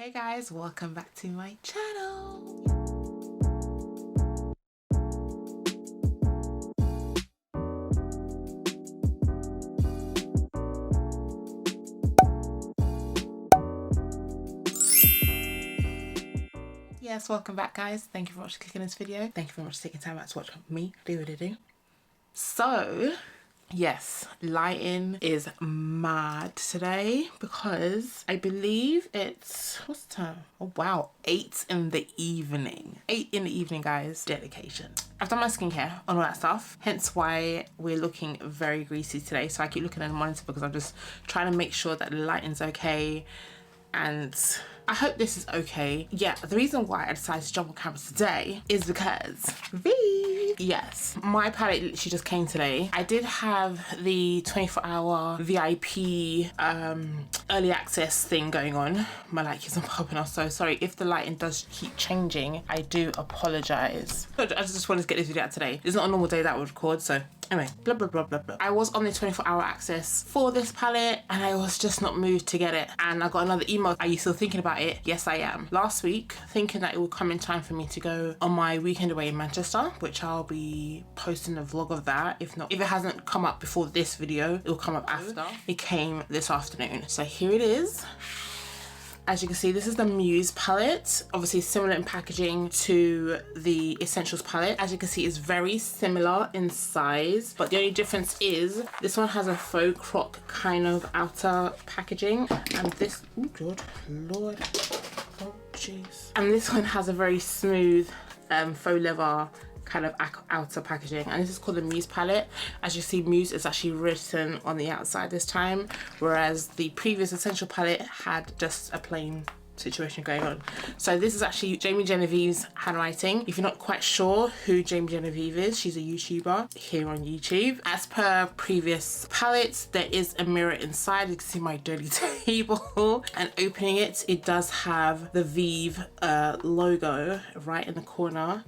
Hey guys, welcome back to my channel. Yes, welcome back guys. Thank you very much for clicking this video. Thank you very much for taking time out to watch me do. So yes, lighting is mad today because I believe it's, what's the time? Oh wow, 8 in the evening. 8 in the evening, guys. Dedication. I've done my skincare and all that stuff, hence why we're looking very greasy today. So I keep looking at the monitor because I'm just trying to make sure that the lighting's okay, and I hope this is okay. Yeah, the reason why I decided to jump on camera today is because Vieve. Yes, my palette literally just came today. I did have the 24-hour VIP early access thing going on. My light keeps on popping off, so sorry if the lighting does keep changing. I do apologize. I just wanted to get this video out today. It's not a normal day that I would record, so anyway, blah blah blah blah blah. I was on the 24-hour access for this palette and I was just not moved to get it, and I got another email. Are you still thinking about it? Yes, I am. Last week, thinking that it would come in time for me to go on my weekend away in Manchester, which I'll be posting a vlog of that. If not, if it hasn't come up before this video, it will come up after. It came this afternoon, so here it is. As you can see, this is the Muse palette, obviously similar in packaging to the Essentials palette. As you can see, it's very similar in size, but the only difference is this one has a faux croc kind of outer packaging, and this, oh good lord, oh jeez, and this one has a very smooth faux leather kind of outer packaging, and this is called the Muse palette. As you see, Muse is actually written on the outside this time, whereas the previous Essential palette had just a plain situation going on. So this is actually Jamie Genevieve's handwriting. If you're not quite sure who Jamie Genevieve is, she's a YouTuber here on YouTube. As per previous palettes, there is a mirror inside. You can see my dirty table, and opening it, it does have the Vieve logo right in the corner,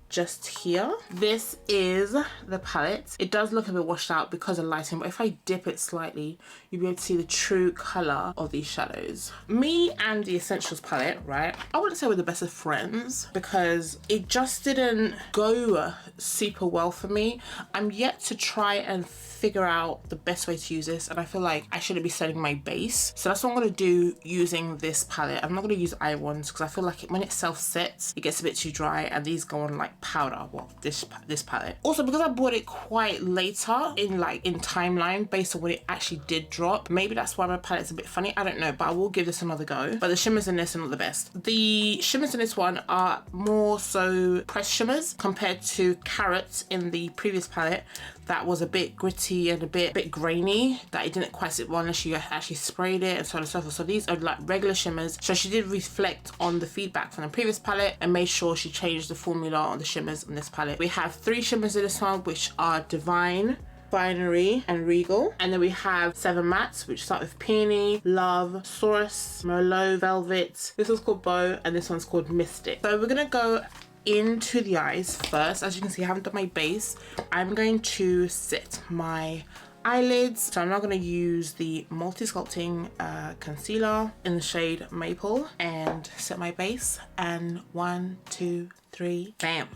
just here. This is the palette. It does look a bit washed out because of lighting, but if I dip it slightly, you'll be able to see the true color of these shadows. Me and the Essentials palette, right, I wouldn't say we're the best of friends because it just didn't go super well for me. I'm yet to try and figure out the best way to use this, and I feel like I shouldn't be setting my base, so that's what I'm going to do using this palette. I'm not going to use eye ones because I feel like when it self sets, it gets a bit too dry, and these go on like powder. Well, this palette also, because I bought it quite later in timeline based on when it actually did drop, maybe that's why my palette's a bit funny. I don't know, but I will give this another go. But the shimmers in this are not the best. The shimmers in this one are more so pressed shimmers compared to Carrots in the previous palette. That was a bit gritty and a bit grainy, that it didn't quite sit well unless you actually sprayed it, and so on and so forth. So these are like regular shimmers. So she did reflect on the feedback from the previous palette and made sure she changed the formula on the shimmers in this palette. We have 3 shimmers in this one, which are Divine, Binary, and Regal. And then we have 7 mattes, which start with Peony, Love, Saurus, Merlot, Velvet. This one's called Bow, and this one's called Mystic. So we're gonna go into the eyes first. As you can see, I haven't done my base. I'm going to set my eyelids. So I'm now going to use the multi-sculpting concealer in the shade Maple and set my base. And 1, 2, 3, bam.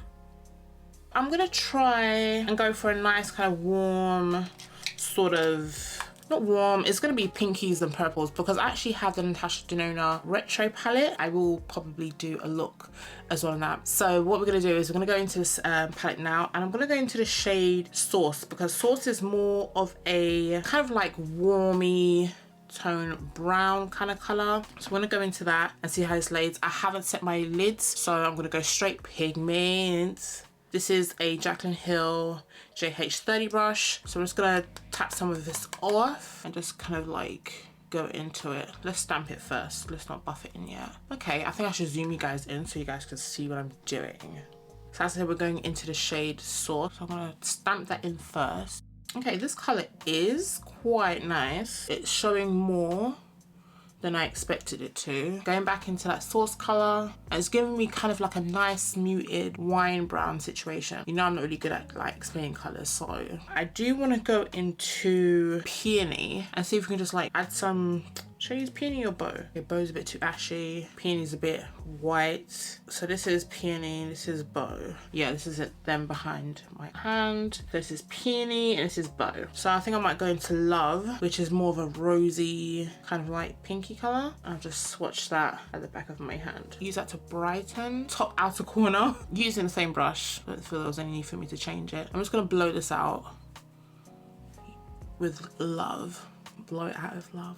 I'm going to try and go for a nice kind of warm, sort of, not warm, it's going to be pinkies and purples because I actually have the Natasha Denona retro palette. I will probably do a look as well on that. So what we're going to do is we're going to go into this palette now, and I'm going to go into the shade Sauce because Sauce is more of a kind of like warmy tone brown kind of color. So I'm going to go into that and see how this lays. I haven't set my lids, so I'm going to go straight pigment. This is a Jaclyn Hill JH30 brush. So I'm just gonna tap some of this off and just kind of like go into it. Let's stamp it first. Let's not buff it in yet. Okay, I think I should zoom you guys in so you guys can see what I'm doing. So as I said, we're going into the shade Sauce. So I'm gonna stamp that in first. Okay, this color is quite nice. It's showing more than I expected it to. Going back into that Sauce color, and it's giving me kind of like a nice muted wine brown situation. You know, I'm not really good at like explaining colors, so I do want to go into Peony and see if we can just like add some Should I use peony or bow? Okay, bow's a bit too ashy. Peony's a bit white. So this is peony, this is bow. Yeah, this is it then behind my hand. This is peony and this is bow. So I think I might go into love, which is more of a rosy, kind of like pinky color. I'll just swatch that at the back of my hand. Use that to brighten top outer corner. Using the same brush, I don't feel there was any need for me to change it. I'm just gonna blow this out with love. Blow it out with love.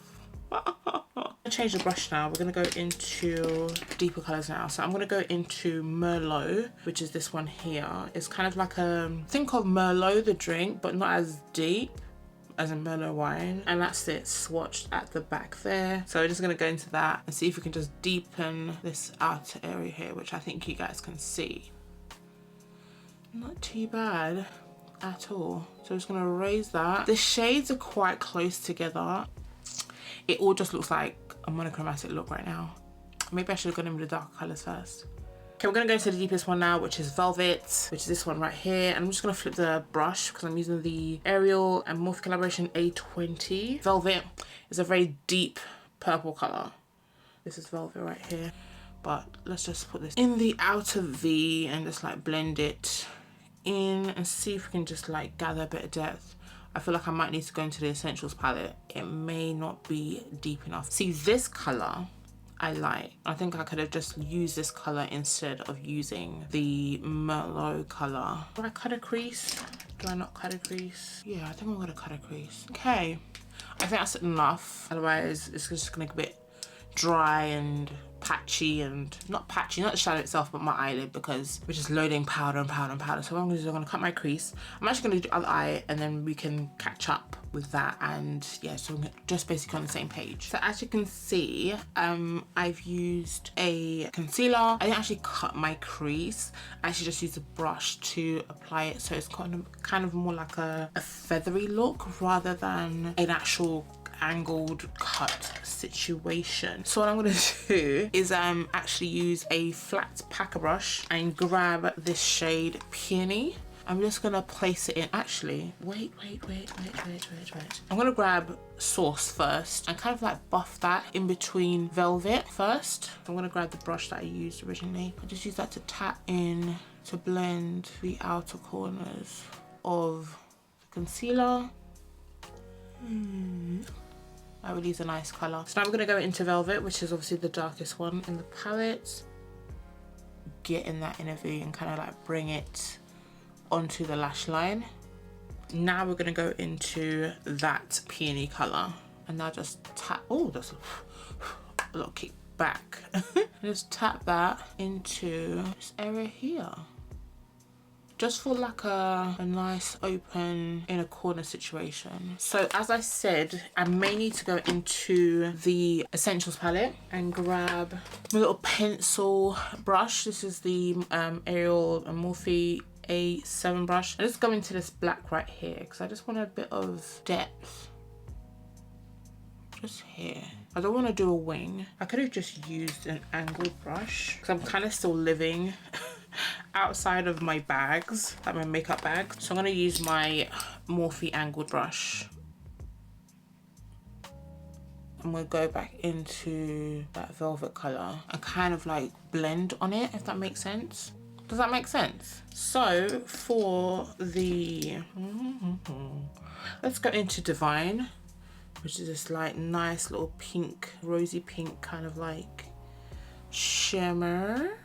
Change the brush now. We're gonna go into deeper colors now. So I'm gonna go into Merlot, which is this one here. It's kind of like a, think of Merlot the drink, but not as deep as a Merlot wine. And that's it, swatched at the back there. So we're just gonna go into that and see if we can just deepen this outer area here, which I think you guys can see. Not too bad at all. So I'm just gonna raise that. The shades are quite close together. It all just looks like a monochromatic look right now. Maybe I should have gone in with the darker colors first. Okay, we're gonna go into the deepest one now, which is Velvet, which is this one right here. And I'm just gonna flip the brush because I'm using the Ariel and Morphe Collaboration A20. Velvet is a very deep purple color. This is Velvet right here. But let's just put this in the outer V and just like blend it in and see if we can just like gather a bit of depth. I feel like I might need to go into the Essentials palette. It may not be deep enough. See, this color I like. I think I could have just used this color instead of using the Merlot color. Do I cut a crease? Do I not cut a crease? Yeah, I think I'm gonna cut a crease. Okay, I think that's enough. Otherwise, it's just gonna get a bit dry and patchy, and not patchy, not the shadow itself, but my eyelid, because we're just loading powder and powder and powder. So what I'm gonna do is I'm gonna cut my crease. I'm actually gonna do the other eye and then we can catch up with that. And yeah, so we're just basically on the same page. So as you can see, I've used a concealer. I didn't actually cut my crease. I actually just used a brush to apply it. So it's kind of more like a feathery look rather than an actual angled cut situation. So what I'm gonna do is actually use a flat packer brush and grab this shade Peony. I'm just gonna place it in. Actually, wait. I'm gonna grab Sauce first and kind of like buff that in between Velvet first. I'm gonna grab the brush that I used originally. I just use that to tap in to blend the outer corners of the concealer. That really is a nice colour. So now I'm going to go into Velvet, which is obviously the darkest one in the palette. Get in that inner V and kind of like bring it onto the lash line. Now we're going to go into that peony colour. And now just tap, oh, that's a little kick back. Just tap that into this area here. Just for like a nice open inner corner situation. So as I said, I may need to go into the Essentials palette and grab my little pencil brush. This is the Ariel and Morphe A7 brush. I just go into this black right here because I just want a bit of depth. Just here. I don't want to do a wing. I could have just used an angled brush because I'm kind of still living outside of my bags, like my makeup bag. So I'm going to use my Morphe angled brush. I'm going to go back into that velvet colour and kind of like blend on it, if that makes sense. Does that make sense? So for the, let's go into Divine, which is this like nice little pink, rosy pink kind of like shimmer.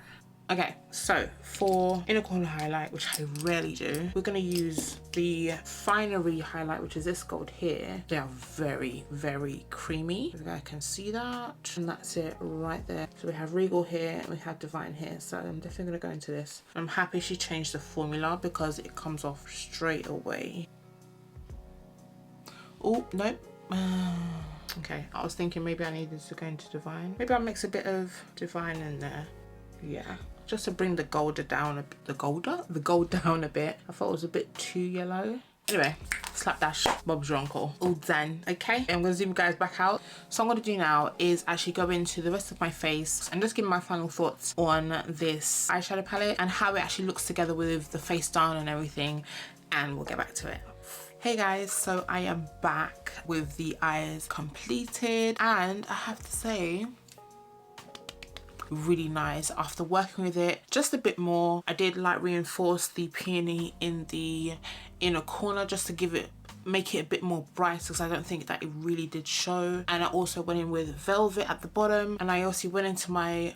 Okay, so for inner corner highlight, which I rarely do, we're gonna use the Finery highlight, which is this gold here. They are very, very creamy. If you guys can see that. And that's it right there. So we have Regal here and we have Divine here. So I'm definitely gonna go into this. I'm happy she changed the formula because it comes off straight away. Oh, nope. Okay, I was thinking maybe I needed to go into Divine. Maybe I'll mix a bit of Divine in there. Yeah, just to bring the gold down a bit. I thought it was a bit too yellow. Anyway, slapdash, Bob's your uncle. All done. Okay, I'm gonna zoom you guys back out. So what I'm gonna do now is actually go into the rest of my face and just give my final thoughts on this eyeshadow palette and how it actually looks together with the face down and everything, and we'll get back to it. Hey guys, so I am back with the eyes completed, and I have to say, really nice. After working with it just a bit more, I did like reinforce the peony in the inner corner just to make it a bit more bright, because I don't think that it really did show. And I also went in with velvet at the bottom, and I also went into my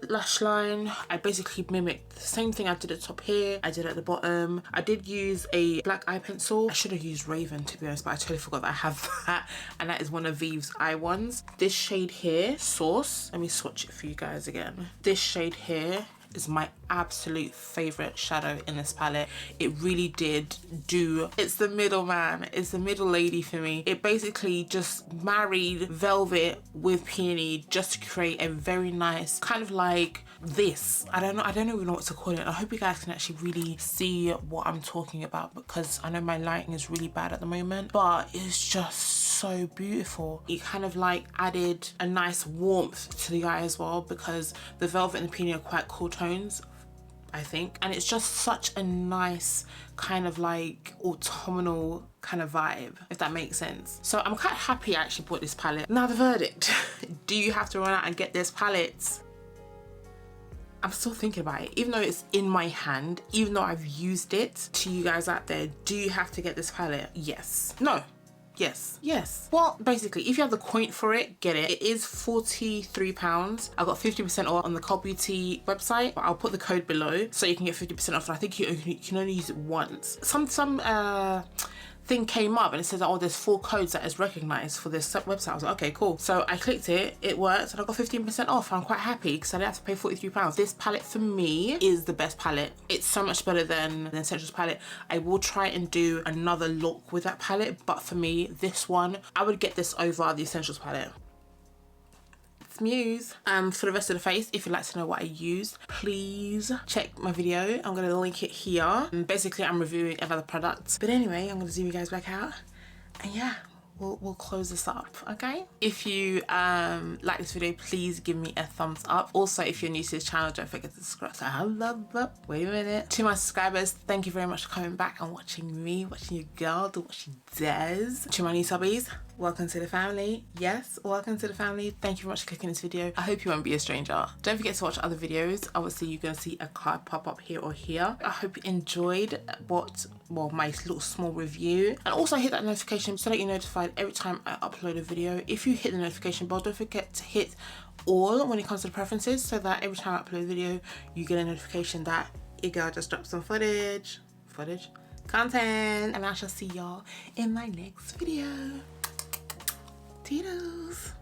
lash line. I basically mimicked the same thing I did at the top here, I did at the bottom. I did use a black eye pencil. I should have used Raven, to be honest, but I totally forgot that I have that, and that is one of Vieve's eye ones. This shade here, Sauce, let me swatch it for you guys again. This shade here is my absolute favorite shadow in this palette. It really did do, it's the middleman, it's the middle lady for me. It basically just married velvet with peony just to create a very nice kind of like this. I don't even know what to call it. I hope you guys can actually really see what I'm talking about, because I know my lighting is really bad at the moment, but it's just so beautiful. It kind of like added a nice warmth to the eye as well, because the velvet and the peony are quite cool tones, I think, and it's just such a nice kind of like autumnal kind of vibe, if that makes sense. So I'm quite happy I actually bought this palette. Now the verdict. Do you have to run out and get this palette? I'm still thinking about it, even though it's in my hand, even though I've used it. To you guys out there, do you have to get this palette? Yes. No. Yes. Yes. Well, basically, if you have the coin for it, get it. It is £43. I got 50% off on the Cult Beauty website, but I'll put the code below so you can get 50% off. And I think you can only use it once. Some thing came up and it says, oh, there's 4 codes that is recognized for this website. I was like, okay, cool. So I clicked it, it worked, and I got 15% off. I'm quite happy because I didn't have to pay £43. This palette for me is the best palette. It's so much better than the Essentials palette. I will try and do another look with that palette, but for me, this one, I would get this over the Essentials palette. Muse. For the rest of the face, if you'd like to know what I used, please check my video. I'm going to link it here. And basically, I'm reviewing another product. But anyway, I'm going to zoom you guys back out. And yeah, we'll close this up, okay? If you like this video, please give me a thumbs up. Also, if you're new to this channel, don't forget to subscribe. Wait a minute. To my subscribers, thank you very much for coming back and watching me, watching your girl do what she does. To my new subbies, welcome to the family. Yes, welcome to the family. Thank you very much for clicking this video. I hope you won't be a stranger. Don't forget to watch other videos. Obviously, you're going to see a card pop up here or here. I hope you enjoyed my little small review. And also hit that notification so that you're notified every time I upload a video. If you hit the notification bell, don't forget to hit all when it comes to the preferences, so that every time I upload a video, you get a notification that your girl just dropped some content. And I shall see y'all in my next video. Toodles.